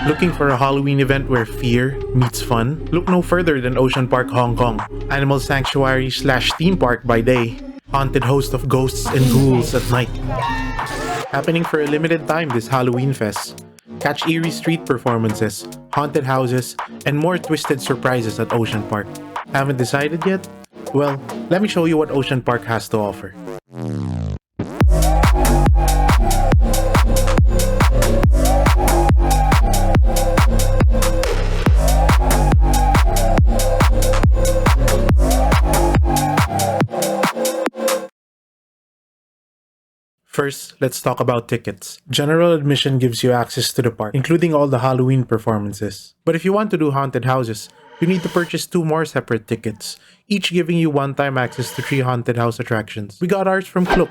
Looking for a Halloween event where fear meets fun? Look no further than Ocean Park, Hong Kong. Animal sanctuary slash theme park by day, haunted host of ghosts and ghouls at night. Happening for a limited time this Halloween Fest. Catch eerie street performances, haunted houses, and more twisted surprises at Ocean Park. Haven't decided yet? Well, let me show you what Ocean Park has to offer. First, let's talk about tickets. General admission gives you access to the park, including all the Halloween performances. But if you want to do haunted houses, you need to purchase 2 more separate tickets, each giving you one-time access to 3 haunted house attractions. We got ours from Klook.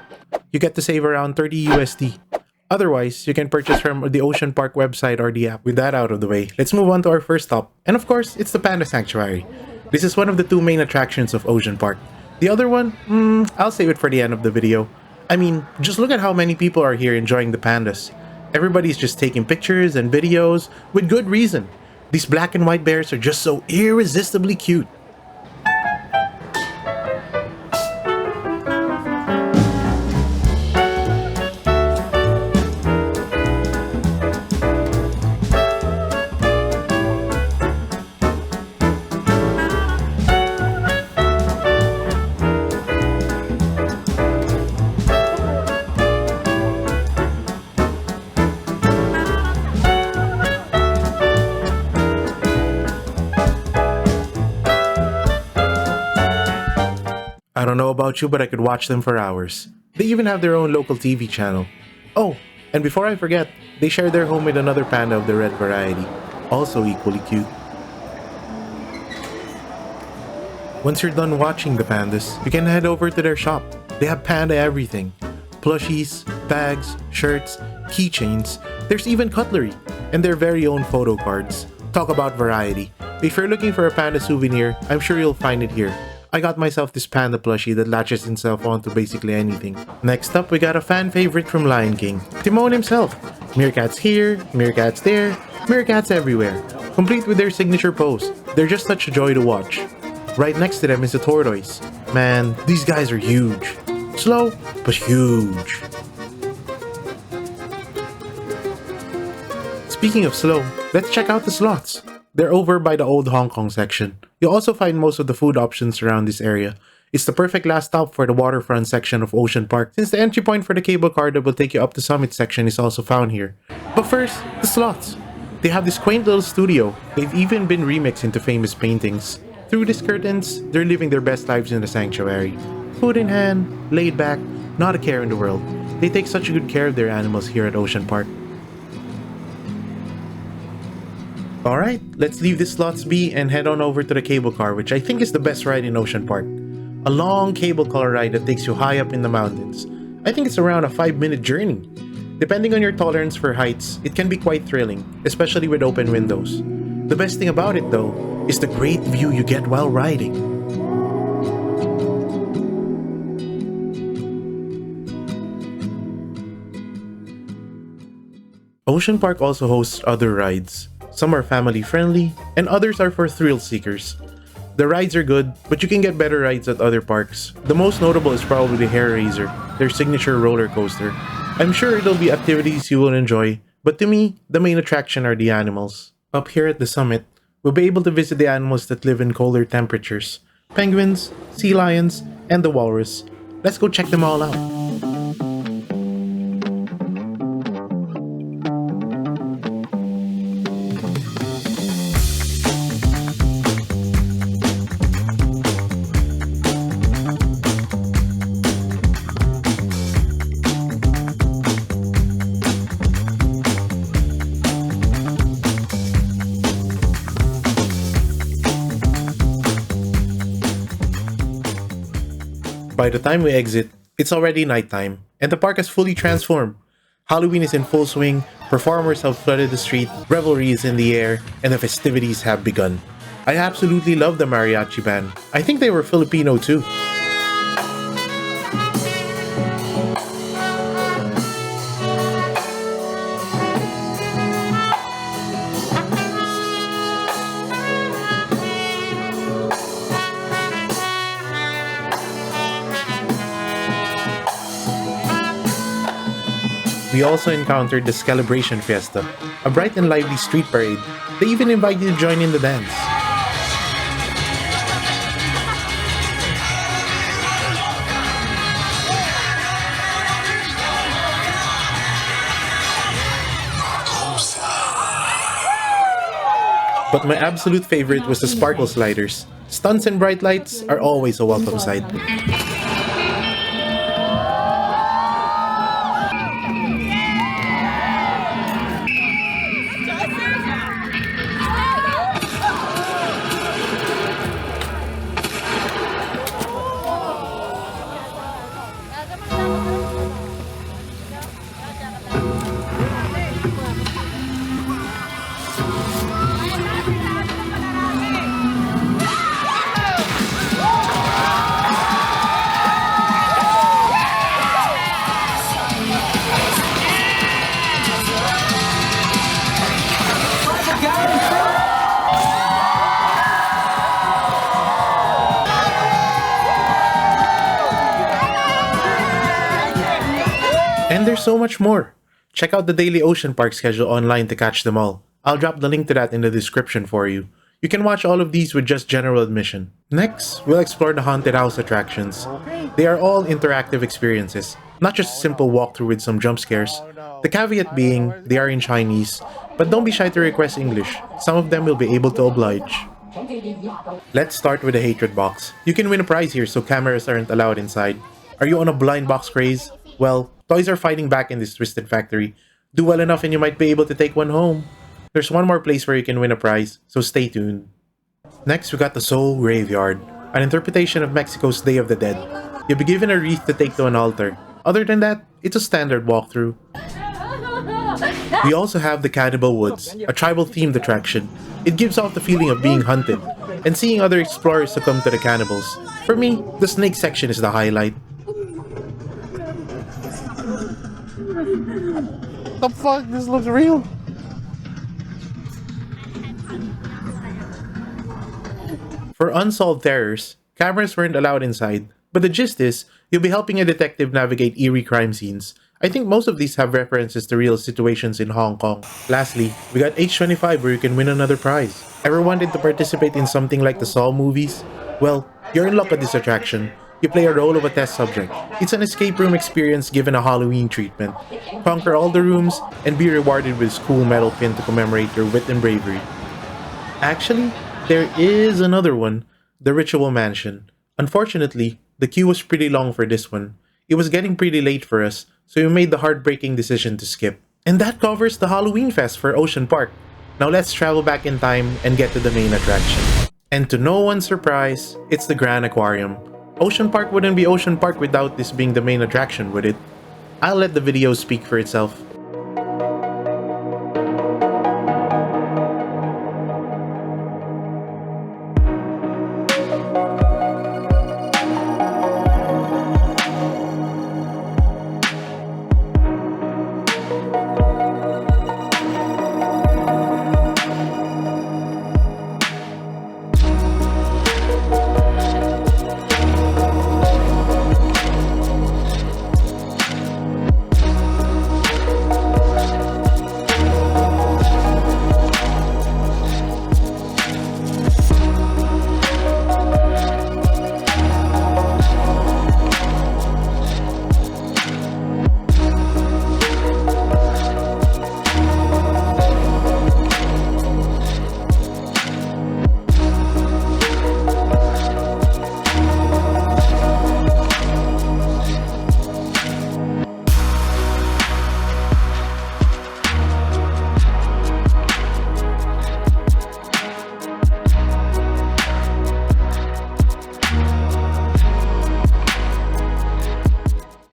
You get to save around 30 USD. Otherwise, you can purchase from the Ocean Park website or the app. With that out of the way, let's move on to our first stop. And of course, it's the Panda Sanctuary. This is one of the 2 main attractions of Ocean Park. The other one, I'll save it for the end of the video. I mean, just look at how many people are here enjoying the pandas. Everybody's just taking pictures and videos, with good reason. These black and white bears are just so irresistibly cute. I don't know about you, but I could watch them for hours. They even have their own local TV channel. Oh, and before I forget, they share their home with another panda of the red variety, also equally cute. Once you're done watching the pandas, you can head over to their shop. They have panda everything. Plushies, bags, shirts, keychains, there's even cutlery, and their very own photo cards. Talk about variety. If you're looking for a panda souvenir, I'm sure you'll find it here. I got myself this panda plushie that latches itself onto basically anything. Next up, we got a fan favorite from Lion King, Timon himself. Meerkats here, meerkats there, meerkats everywhere, complete with their signature pose. They're just such a joy to watch. Right next to them is a tortoise. Man, these guys are huge. Slow, but huge. Speaking of slow, let's check out the sloths. They're over by the old Hong Kong section. You'll also find most of the food options around this area. It's the perfect last stop for the waterfront section of Ocean Park, since the entry point for the cable car that will take you up the summit section is also found here. But first, the sloths. They have this quaint little studio. They've even been remixed into famous paintings. Through these curtains, they're living their best lives in the sanctuary. Food in hand, laid back, not a care in the world. They take such good care of their animals here at Ocean Park. Alright, let's leave the sloths be and head on over to the cable car, which I think is the best ride in Ocean Park. A long cable car ride that takes you high up in the mountains. I think it's around a 5-minute journey. Depending on your tolerance for heights, it can be quite thrilling, especially with open windows. The best thing about it though, is the great view you get while riding. Ocean Park also hosts other rides. Some are family friendly, and others are for thrill seekers. The rides are good, but you can get better rides at other parks. The most notable is probably the Hair Raiser, their signature roller coaster. I'm sure it'll be activities you will enjoy, but to me, the main attraction are the animals. Up here at the summit, we'll be able to visit the animals that live in colder temperatures. Penguins, sea lions, and the walrus. Let's go check them all out. By the time we exit, it's already nighttime, and the park has fully transformed. Halloween is in full swing, performers have flooded the street, revelry is in the air, and the festivities have begun. I absolutely love the mariachi band. I think they were Filipino too. We also encountered the Celebration Fiesta, a bright and lively street parade. They even invite you to join in the dance. But my absolute favorite was the sparkle sliders. Stunts and bright lights are always a welcome sight. And there's so much more. Check out the daily Ocean Park schedule online to catch them all. I'll drop the link to that in the description for you. You can watch all of these with just general admission. Next, we'll explore the haunted house attractions. They are all interactive experiences, not just a simple walkthrough with some jump scares. The caveat being, they are in Chinese, but don't be shy to request English. Some of them will be able to oblige. Let's start with the hatred box. You can win a prize here, so cameras aren't allowed inside. Are you on a blind box craze? Well, toys are fighting back in this twisted factory. Do well enough and you might be able to take one home. There's one more place where you can win a prize, so stay tuned. Next, we got the Soul Graveyard, an interpretation of Mexico's Day of the Dead. You'll be given a wreath to take to an altar. Other than that, it's a standard walkthrough. We also have the Cannibal Woods, a tribal-themed attraction. It gives off the feeling of being hunted, and seeing other explorers succumb to the cannibals. For me, the snake section is the highlight. The fuck? This looks real. For Unsolved Terrors, cameras weren't allowed inside, but the gist is, you'll be helping a detective navigate eerie crime scenes. I think most of these have references to real situations in Hong Kong. Lastly, we got H25 where you can win another prize. Ever wanted to participate in something like the Saw movies? Well, you're in luck at this attraction. You play a role of a test subject. It's an escape room experience given a Halloween treatment. Conquer all the rooms and be rewarded with a cool metal pin to commemorate your wit and bravery. Actually, there is another one, the Ritual Mansion. Unfortunately, the queue was pretty long for this one. It was getting pretty late for us, so we made the heartbreaking decision to skip. And that covers the Halloween Fest for Ocean Park. Now let's travel back in time and get to the main attraction. And to no one's surprise, it's the Grand Aquarium. Ocean Park wouldn't be Ocean Park without this being the main attraction, would it? I'll let the video speak for itself.